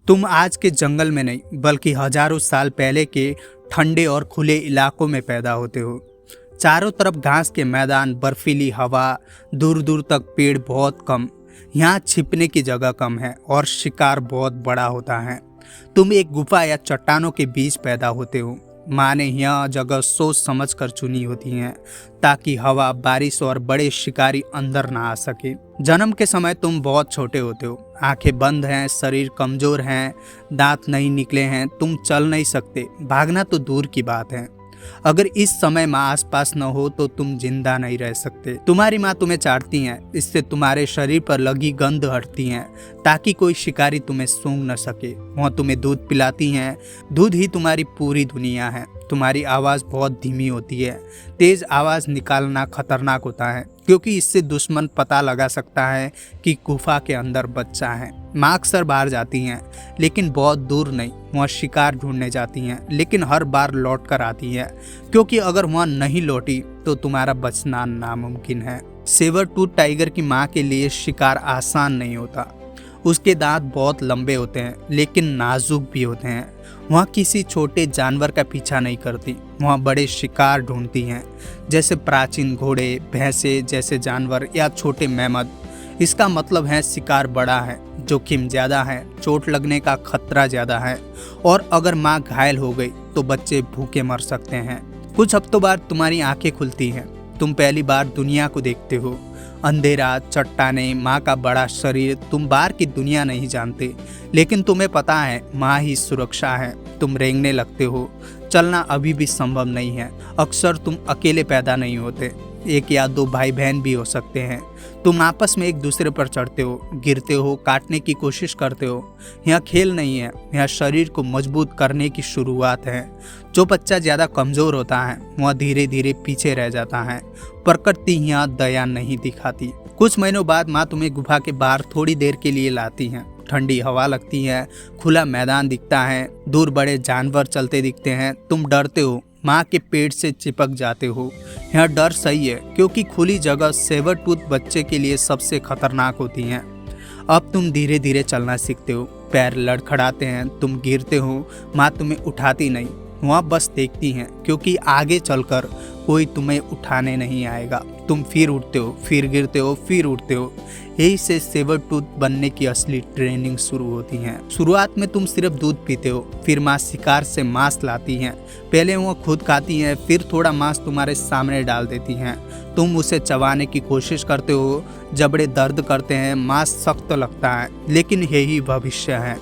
तुम आज के जंगल में नहीं बल्कि हजारों साल पहले के ठंडे और खुले इलाकों में पैदा होते हो। चारों तरफ घास के मैदान, बर्फीली हवा, दूर दूर तक पेड़ बहुत कम। यहाँ छिपने की जगह कम है और शिकार बहुत बड़ा होता है। तुम एक गुफा या चट्टानों के बीच पैदा होते हो। माँ ने यह जगह सोच समझ कर चुनी होती है ताकि हवा, बारिश और बड़े शिकारी अंदर ना आ सके। जन्म के समय तुम बहुत छोटे होते हो, आंखें बंद हैं, शरीर कमजोर हैं, दांत नहीं निकले हैं, तुम चल नहीं सकते, भागना तो दूर की बात है। अगर इस समय माँ आसपास न हो तो तुम जिंदा नहीं रह सकते। तुम्हारी माँ तुम्हें चाटती हैं, इससे तुम्हारे शरीर पर लगी गंध हटती हैं ताकि कोई शिकारी तुम्हें सूंघ न सके। वह तुम्हें दूध पिलाती हैं, दूध ही तुम्हारी पूरी दुनिया है। तुम्हारी आवाज़ बहुत धीमी होती है। तेज आवाज़ निकालना खतरनाक होता है क्योंकि इससे दुश्मन पता लगा सकता है कि गुफा के अंदर बच्चा है। माँ अक्सर बाहर जाती हैं लेकिन बहुत दूर नहीं। वह शिकार ढूंढने जाती हैं लेकिन हर बार लौट कर आती हैं क्योंकि अगर वह नहीं लौटी तो तुम्हारा बचना नामुमकिन है। सेवर टूथ टाइगर की माँ के लिए शिकार आसान नहीं होता। उसके दांत बहुत लंबे होते हैं लेकिन नाजुक भी होते हैं। वह किसी छोटे जानवर का पीछा नहीं करती, वह बड़े शिकार ढूंढती हैं, जैसे प्राचीन घोड़े, भैंसे जैसे जानवर या छोटे मेमद। इसका मतलब है शिकार बड़ा है, जोखिम ज़्यादा है, चोट लगने का खतरा ज़्यादा है और अगर माँ घायल हो गई तो बच्चे भूखे मर सकते हैं। कुछ हफ्तों बाद तुम्हारी आंखें खुलती हैं। तुम पहली बार दुनिया को देखते हो। अंधेरा, चट्टाने, माँ का बड़ा शरीर। तुम बाहर की दुनिया नहीं जानते लेकिन तुम्हें पता है माँ ही सुरक्षा है। तुम रेंगने लगते हो। चलना अभी भी संभव नहीं है। अक्सर तुम अकेले पैदा नहीं होते, एक या दो भाई बहन भी हो सकते हैं। तुम आपस में एक दूसरे पर चढ़ते हो, गिरते हो, काटने की कोशिश करते हो। यह खेल नहीं है, यह शरीर को मजबूत करने की शुरुआत है। जो बच्चा ज़्यादा कमज़ोर होता है वह धीरे धीरे पीछे रह जाता है। प्रकृति यहाँ दया नहीं दिखाती। कुछ महीनों बाद माँ तुम्हें गुफा के बाहर थोड़ी देर के लिए लाती हैं। ठंडी हवा लगती है, खुला मैदान दिखता है, दूर बड़े जानवर चलते दिखते हैं। तुम डरते हो, माँ के पेट से चिपक जाते हो। यह डर सही है क्योंकि खुली जगह सेवर टूथ बच्चे के लिए सबसे खतरनाक होती हैं। अब तुम धीरे धीरे चलना सीखते हो, पैर लड़खड़ाते हैं, तुम गिरते हो। माँ तुम्हें उठाती नहीं, वह बस देखती हैं क्योंकि आगे चलकर कोई तुम्हें उठाने नहीं आएगा। तुम फिर उठते हो, फिर गिरते हो, फिर उठते हो। यही से सेवर टूथ बनने की असली ट्रेनिंग शुरू होती है। शुरुआत में तुम सिर्फ दूध पीते हो, फिर माँ शिकार से मांस लाती हैं। पहले वो खुद खाती हैं, फिर थोड़ा मांस तुम्हारे सामने डाल देती हैं। तुम उसे चबाने की कोशिश करते हो, जबड़े दर्द करते हैं, मांस सख्त लगता है, लेकिन यही भविष्य है।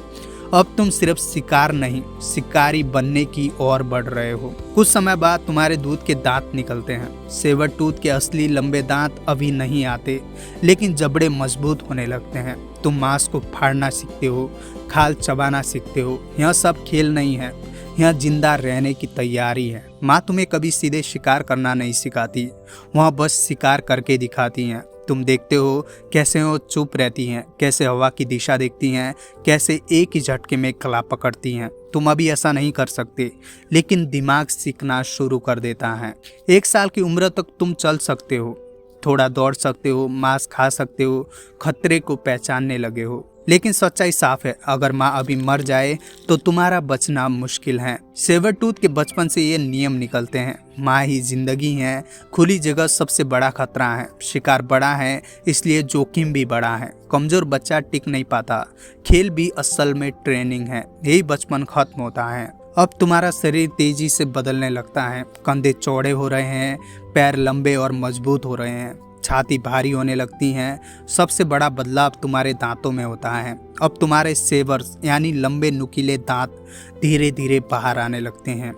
अब तुम सिर्फ शिकार नहीं, शिकारी बनने की ओर बढ़ रहे हो। कुछ समय बाद तुम्हारे दूध के दांत निकलते हैं। सेवर टूथ के असली लंबे दांत अभी नहीं आते लेकिन जबड़े मजबूत होने लगते हैं। तुम मांस को फाड़ना सीखते हो, खाल चबाना सीखते हो। यह सब खेल नहीं है, यह जिंदा रहने की तैयारी है। माँ तुम्हें कभी सीधे शिकार करना नहीं सिखाती, वह बस शिकार करके दिखाती हैं। तुम देखते हो कैसे वो चुप रहती हैं, कैसे हवा की दिशा देखती हैं, कैसे एक ही झटके में कला पकड़ती हैं। तुम अभी ऐसा नहीं कर सकते लेकिन दिमाग सीखना शुरू कर देता है। 1 साल की उम्र तक तुम चल सकते हो, थोड़ा दौड़ सकते हो, मांस खा सकते हो, खतरे को पहचानने लगे हो। लेकिन सच्चाई साफ है, अगर माँ अभी मर जाए तो तुम्हारा बचना मुश्किल है। सेवर टूथ के बचपन से ये नियम निकलते हैं, माँ ही जिंदगी है, खुली जगह सबसे बड़ा खतरा है, शिकार बड़ा है इसलिए जोखिम भी बड़ा है, कमजोर बच्चा टिक नहीं पाता। खेल भी असल में ट्रेनिंग है, यही बचपन खत्म होता है। अब तुम्हारा शरीर तेजी से बदलने लगता है, कंधे चौड़े हो रहे हैं, पैर लंबे और मजबूत हो रहे हैं, छाती भारी होने लगती हैं। सबसे बड़ा बदलाव तुम्हारे दांतों में होता है। अब तुम्हारे सेवर्स यानी लंबे नुकीले दांत धीरे धीरे बाहर आने लगते हैं।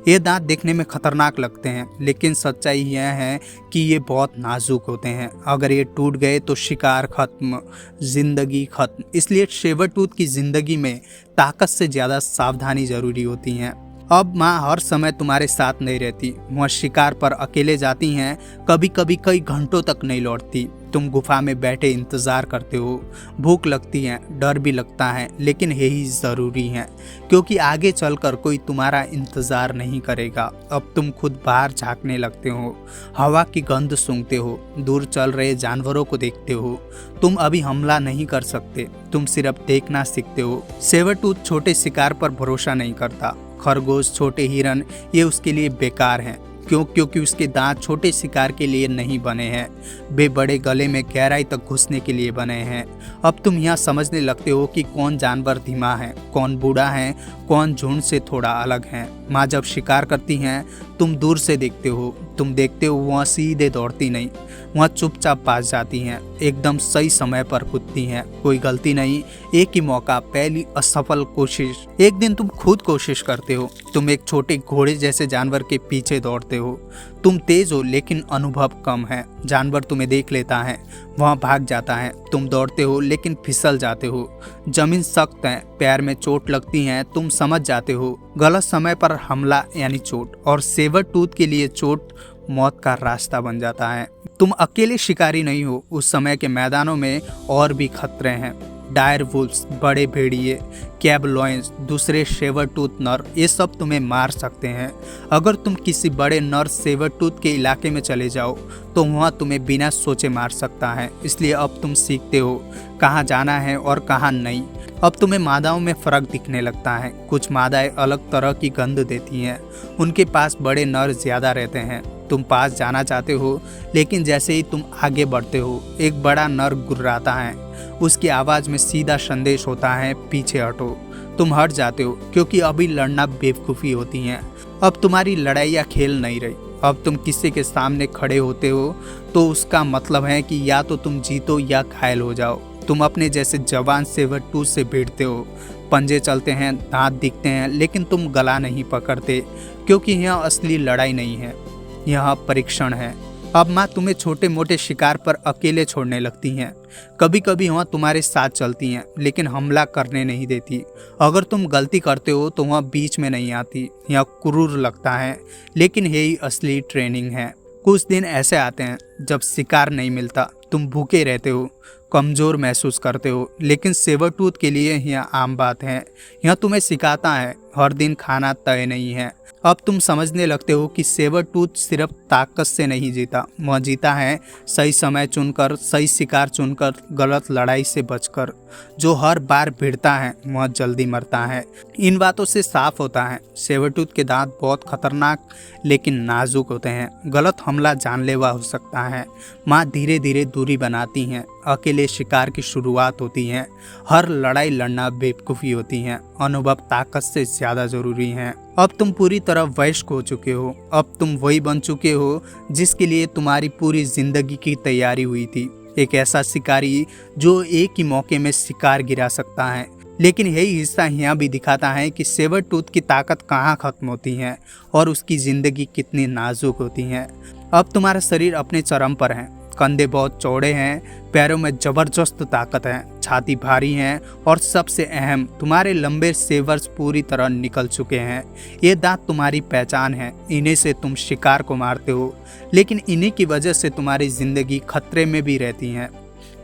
ये दांत देखने में खतरनाक लगते हैं लेकिन सच्चाई यह है कि ये बहुत नाजुक होते हैं। अगर ये टूट गए तो शिकार खत्म, जिंदगी खत्म। इसलिए सेवर टूथ की जिंदगी में ताकत से ज़्यादा सावधानी ज़रूरी होती है। अब माँ हर समय तुम्हारे साथ नहीं रहती, वह शिकार पर अकेले जाती हैं, कभी कभी कई घंटों तक नहीं लौटती। तुम गुफा में बैठे इंतज़ार करते हो, भूख लगती है, डर भी लगता है, लेकिन यही ज़रूरी है क्योंकि आगे चलकर कोई तुम्हारा इंतज़ार नहीं करेगा। अब तुम खुद बाहर झांकने लगते हो, हवा की गंध सूंघते हो, दूर चल रहे जानवरों को देखते हो। तुम अभी हमला नहीं कर सकते, तुम सिर्फ देखना सीखते हो। सेवरटूथ छोटे शिकार पर भरोसा नहीं करता। खरगोश, छोटे हिरन, ये उसके लिए बेकार हैं। क्योंकि उसके दांत छोटे शिकार के लिए नहीं बने हैं, वे बड़े गले में गहराई तक घुसने के लिए बने हैं। अब तुम यहाँ समझने लगते हो कि कौन जानवर धीमा है, कौन बूढ़ा है, कौन झुंड से थोड़ा अलग है। माँ जब शिकार करती हैं तुम दूर से देखते हो, तुम देखते हो वहाँ सीधे दौड़ती नहीं, वहाँ चुपचाप पास जाती हैं, एकदम सही समय पर कूदती हैं, कोई गलती नहीं, एक ही मौका, पहली असफल कोशिश। एक दिन तुम खुद कोशिश करते हो, तुम एक छोटे घोड़े जैसे जानवर के पीछे दौड़ते हो। तुम तेज हो लेकिन अनुभव कम है, जानवर तुम्हें देख लेता है, वहाँ भाग जाता है। तुम दौड़ते हो लेकिन फिसल जाते हो, जमीन सख्त है, पैर में चोट लगती है, तुम समझ जाते हो गलत समय पर हमला यानी चोट, और सेवरटूथ के लिए चोट मौत का रास्ता बन जाता है। तुम अकेले शिकारी नहीं हो, उस समय के मैदानों में और भी खतरे हैं। डायर वुल्फ्स, बड़े भेड़िए, कैब लॉयंस, दूसरे सेवरटूथ नर, ये सब तुम्हें मार सकते हैं। अगर तुम किसी बड़े नर सेवरटूथ के इलाके में चले जाओ तो वहाँ तुम्हें बिना सोचे मार सकता है। इसलिए अब तुम सीखते हो कहाँ जाना है और कहाँ नहीं। अब तुम्हें मादाओं में फ़र्क दिखने लगता है। कुछ मादाएं अलग तरह की गंध देती हैं, उनके पास बड़े नर ज़्यादा रहते हैं। तुम पास जाना चाहते हो, लेकिन जैसे ही तुम आगे बढ़ते हो एक बड़ा नर गुर्राता है, उसकी आवाज़ में सीधा संदेश होता है, पीछे हटो। तुम हट जाते हो क्योंकि अभी लड़ना बेवकूफ़ी होती है। अब तुम्हारी लड़ाई या खेल नहीं रही। अब तुम किसी के सामने खड़े होते हो तो उसका मतलब है कि या तो तुम जीतो या घायल हो जाओ। तुम अपने जैसे जवान सेवरटूथ से भिड़ते हो, पंजे चलते हैं, दांत दिखते हैं, लेकिन तुम गला नहीं पकड़ते क्योंकि यह असली लड़ाई नहीं है, यह परीक्षण है। अब माँ तुम्हें छोटे मोटे शिकार पर अकेले छोड़ने लगती हैं। कभी कभी वहाँ तुम्हारे साथ चलती हैं, लेकिन हमला करने नहीं देती। अगर तुम गलती करते हो तो वहाँ बीच में नहीं आती। यह क्रूर लगता है, लेकिन यही असली ट्रेनिंग है। कुछ दिन ऐसे आते हैं जब शिकार नहीं मिलता, तुम भूखे रहते हो, कमज़ोर महसूस करते हो, लेकिन सेवरटूथ के लिए यह आम बात है। यह तुम्हें सिखाता है हर दिन खाना तय नहीं है। अब तुम समझने लगते हो कि सेवरटूथ सिर्फ ताकत से नहीं जीता, वह जीता है सही समय चुनकर, सही शिकार चुनकर, गलत लड़ाई से बचकर। जो हर बार भिड़ता है वह जल्दी मरता है। इन बातों से साफ होता है सेवरटूथ के दांत बहुत खतरनाक लेकिन नाजुक होते हैं। गलत हमला जानलेवा हो सकता है। माँ धीरे धीरे दूरी बनाती हैं, अकेले शिकार की शुरुआत होती है। हर लड़ाई लड़ना बेवकूफ़ी होती है, अनुभव ताकत से ज़्यादा ज़रूरी है। अब तुम पूरी तरह वयस्क हो चुके हो। अब तुम वही बन चुके हो जिसके लिए तुम्हारी पूरी जिंदगी की तैयारी हुई थी। एक ऐसा शिकारी जो एक ही मौके में शिकार गिरा सकता है। लेकिन यही हिस्सा यहाँ भी दिखाता है कि सेवरटूथ की ताकत कहाँ ख़त्म होती है और उसकी ज़िंदगी कितनी नाजुक होती है। अब तुम्हारा शरीर अपने चरम पर है। कंधे बहुत चौड़े हैं, पैरों में ज़बरदस्त ताकत है, छाती भारी है, और सबसे अहम तुम्हारे लंबे सेवर्स पूरी तरह निकल चुके हैं। ये दांत तुम्हारी पहचान है। इन्हीं से तुम शिकार को मारते हो, लेकिन इन्हीं की वजह से तुम्हारी ज़िंदगी खतरे में भी रहती है।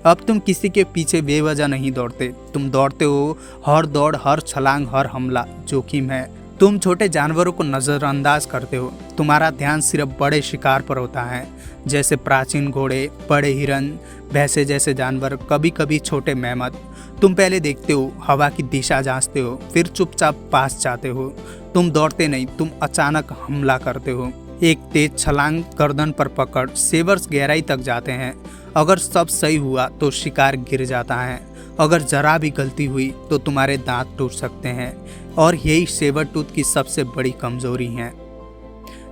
अब तुम किसी के पीछे बेवजह नहीं दौड़ते। तुम दौड़ते हो हर दौड़, हर छलांग, हर हमला जोखिम है। तुम छोटे जानवरों को नज़रअंदाज करते हो। तुम्हारा ध्यान सिर्फ बड़े शिकार पर होता है, जैसे प्राचीन घोड़े, बड़े हिरन, भैंसे जैसे जानवर, कभी कभी छोटे मेहमत। तुम पहले देखते हो, हवा की दिशा जांचते हो, फिर चुपचाप पास जाते हो। तुम दौड़ते नहीं, तुम अचानक हमला करते हो। एक तेज छलांग, गर्दन पर पकड़, सेवर्स गहराई तक जाते हैं। अगर सब सही हुआ तो शिकार गिर जाता है, अगर जरा भी गलती हुई तो तुम्हारे दांत टूट सकते हैं। और यही सेवरटूथ की सबसे बड़ी कमजोरी है।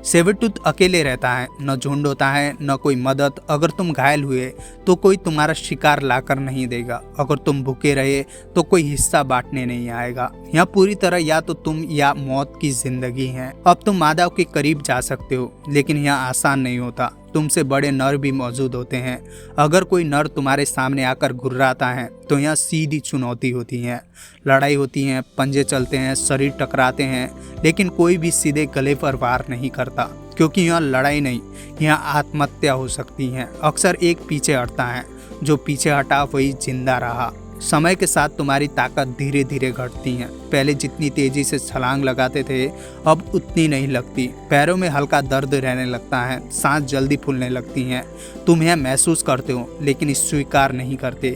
सेवरटूथ अकेले रहता है, न झुंड होता है, न कोई मदद। अगर तुम घायल हुए तो कोई तुम्हारा शिकार लाकर नहीं देगा। अगर तुम भूखे रहे तो कोई हिस्सा बांटने नहीं आएगा। यहाँ पूरी तरह या तो तुम या मौत की जिंदगी है। अब तुम मादा के करीब जा सकते हो, लेकिन यहाँ आसान नहीं होता। तुमसे बड़े नर भी मौजूद होते हैं। अगर कोई नर तुम्हारे सामने आकर घुर्राता है तो यहाँ सीधी चुनौती होती है। लड़ाई होती है, पंजे चलते हैं, शरीर टकराते हैं, लेकिन कोई भी सीधे गले पर वार नहीं करता। क्योंकि यहाँ लड़ाई नहीं, यहाँ आत्महत्या हो सकती है। अक्सर एक पीछे हटता है, जो पीछे हटा वही जिंदा रहा। समय के साथ तुम्हारी ताकत धीरे धीरे घटती है। पहले जितनी तेजी से छलांग लगाते थे अब उतनी नहीं लगती। पैरों में हल्का दर्द रहने लगता है, सांस जल्दी फूलने लगती हैं। तुम यह महसूस करते हो लेकिन स्वीकार नहीं करते,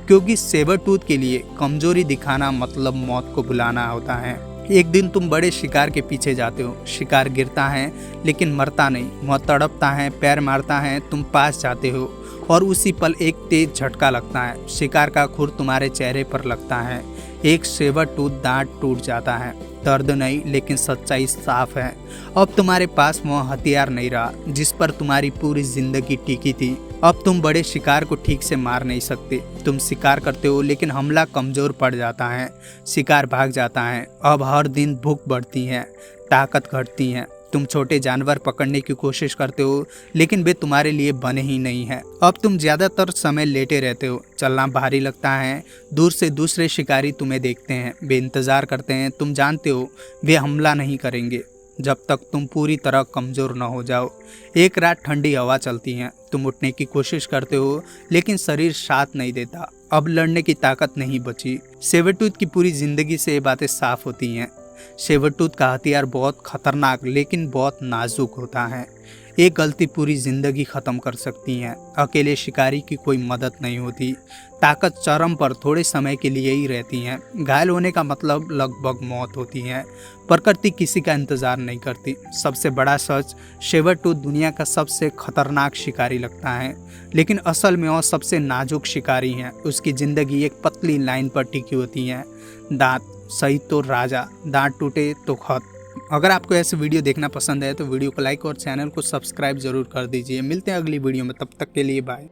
क्योंकि सेबर टूथ के लिए कमजोरी दिखाना मतलब मौत को बुलाना होता है। एक दिन तुम बड़े शिकार के पीछे जाते हो। शिकार गिरता है लेकिन मरता नहीं। वह तड़पता है, पैर मारता है, तुम पास जाते हो और उसी पल एक तेज झटका लगता है। शिकार का खुर तुम्हारे चेहरे पर लगता है। एक सेबर टूथ दांत टूट जाता है। दर्द नहीं लेकिन सच्चाई साफ है। अब तुम्हारे पास वह हथियार नहीं रहा जिस पर तुम्हारी पूरी जिंदगी टिकी थी। अब तुम बड़े शिकार को ठीक से मार नहीं सकते। तुम शिकार करते हो लेकिन हमला कमजोर पड़ जाता है। शिकार भाग जाता है। अब हर दिन भूख बढ़ती है, ताकत घटती है। तुम छोटे जानवर पकड़ने की कोशिश करते हो लेकिन वे तुम्हारे लिए बने ही नहीं हैं। अब तुम ज्यादातर समय लेटे रहते हो। चलना भारी लगता है। दूर से दूसरे शिकारी तुम्हें देखते हैं, वे इंतजार करते हैं। तुम जानते हो वे हमला नहीं करेंगे जब तक तुम पूरी तरह कमजोर न हो जाओ। एक रात ठंडी हवा चलती है। तुम उठने की कोशिश करते हो लेकिन शरीर साथ नहीं देता। अब लड़ने की ताकत नहीं बची। सेबरटूथ की पूरी जिंदगी से ये बातें साफ होती हैं। सेबरटूथ का हथियार बहुत खतरनाक लेकिन बहुत नाजुक होता है। एक गलती पूरी जिंदगी खत्म कर सकती है। अकेले शिकारी की कोई मदद नहीं होती। ताकत चरम पर थोड़े समय के लिए ही रहती है। घायल होने का मतलब लगभग मौत होती है। प्रकृति किसी का इंतजार नहीं करती। सबसे बड़ा सच, सेबरटूथ दुनिया का सबसे खतरनाक शिकारी लगता है लेकिन असल में वो सबसे नाजुक शिकारी है। उसकी जिंदगी एक पतली लाइन पर टिकी होती है। दांत सही तो राजा, दांत टूटे तो खत। अगर आपको ऐसे वीडियो देखना पसंद है तो वीडियो को लाइक और चैनल को सब्सक्राइब जरूर कर दीजिए। मिलते हैं अगली वीडियो में, तब तक के लिए बाय।